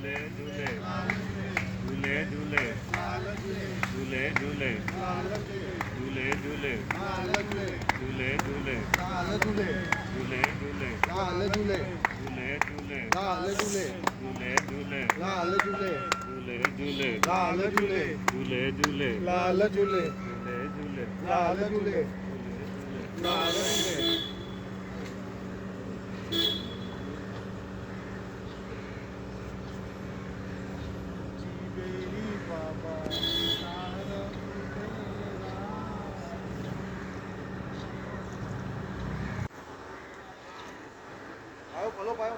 झूले झूले झूले झूले झूले झूले झूले झूले झूले झूले झूले झूले लाल झूले झूले झूले लाल झूले झूले झूले लाल झूले झूले झूले लाल झूले झूले झूले लाल झूले झूले झूले लाल झूले झूले लाल झूले बेली बाबा आओ फॉलो पाओ